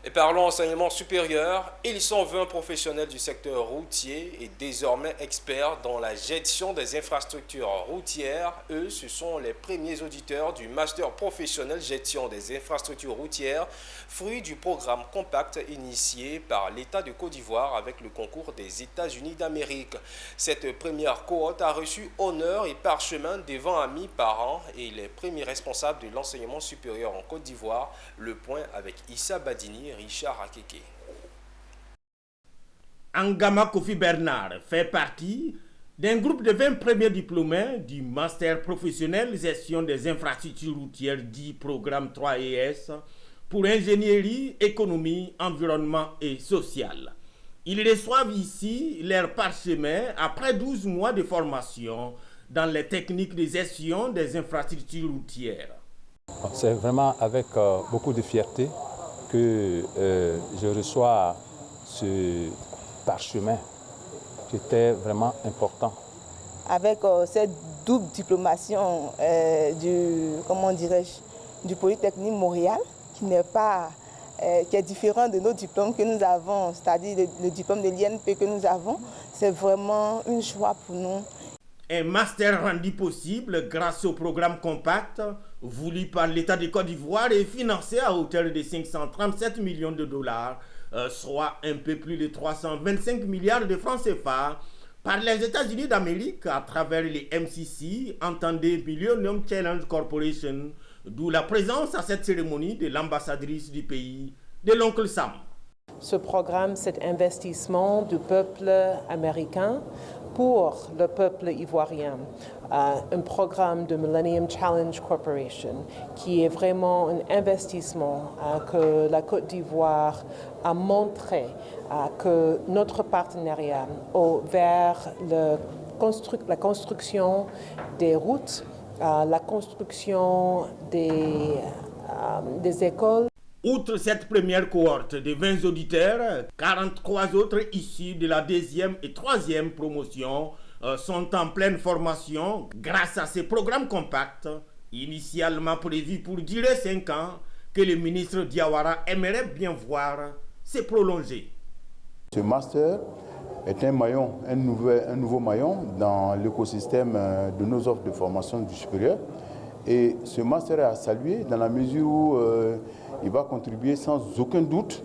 Et parlons enseignement supérieur, ils sont 20 professionnels du secteur routier et désormais experts dans la gestion des infrastructures routières. Eux, ce sont les premiers auditeurs du Master professionnel gestion des infrastructures routières, fruit du programme Compact initié par l'État de Côte d'Ivoire avec le concours des États-Unis d'Amérique. Cette première cohorte a reçu honneur et parchemin devant amis, parents et les premiers responsables de l'enseignement supérieur en Côte d'Ivoire. Le point avec Issa Badini, Richard Akeke. Angama Kofi Bernard fait partie d'un groupe de 20 premiers diplômés du Master professionnel gestion des infrastructures routières dit programme 3ES pour ingénierie, économie, environnement et social. Ils reçoivent ici leur parchemin après 12 mois de formation dans les techniques de gestion des infrastructures routières. C'est vraiment avec beaucoup de fierté que je reçois ce parchemin qui était vraiment important. Avec cette double diplomation du Polytechnique Montréal, qui est différent de nos diplômes que nous avons, c'est-à-dire le diplôme de l'INP que nous avons, c'est vraiment une joie pour nous. Un master rendu possible grâce au programme Compact, voulu par l'État de Côte d'Ivoire et financé à hauteur de 537 millions de dollars, soit un peu plus de 325 milliards de francs CFA, par les États-Unis d'Amérique à travers les MCC, entendez Millennium Challenge Corporation, d'où la présence à cette cérémonie de l'ambassadrice du pays, de l'oncle Sam. Ce programme, cet investissement du peuple américain pour le peuple ivoirien, un programme de Millennium Challenge Corporation qui est vraiment un investissement que la Côte d'Ivoire a montré que notre partenariat vers la construction des routes, la construction des écoles. Outre cette première cohorte de 20 auditeurs, 43 autres issus de la deuxième et troisième promotion sont en pleine formation grâce à ces programmes compacts, initialement prévus pour durer 5 ans, que le ministre Diawara aimerait bien voir se prolonger. Ce master est un nouveau maillon dans l'écosystème de nos offres de formation du supérieur. Et ce master est à saluer dans la mesure où il va contribuer sans aucun doute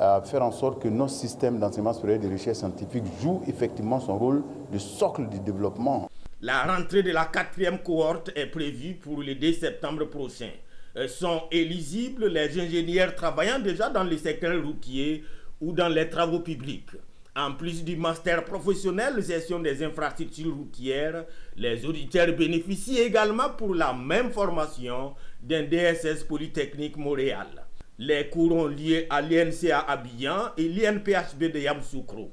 à faire en sorte que notre système d'enseignement supérieur de recherche scientifique joue effectivement son rôle de socle de développement. La rentrée de la 4e cohorte est prévue pour le 2 septembre prochain. Sont éligibles les ingénieurs travaillant déjà dans le secteur routier ou dans les travaux publics. En plus du master professionnel gestion des infrastructures routières, les auditeurs bénéficient également pour la même formation d'un DSS Polytechnique Montréal. Les cours ont lieu à l'INCA Abidjan et l'INPHB de Yamoussoukro.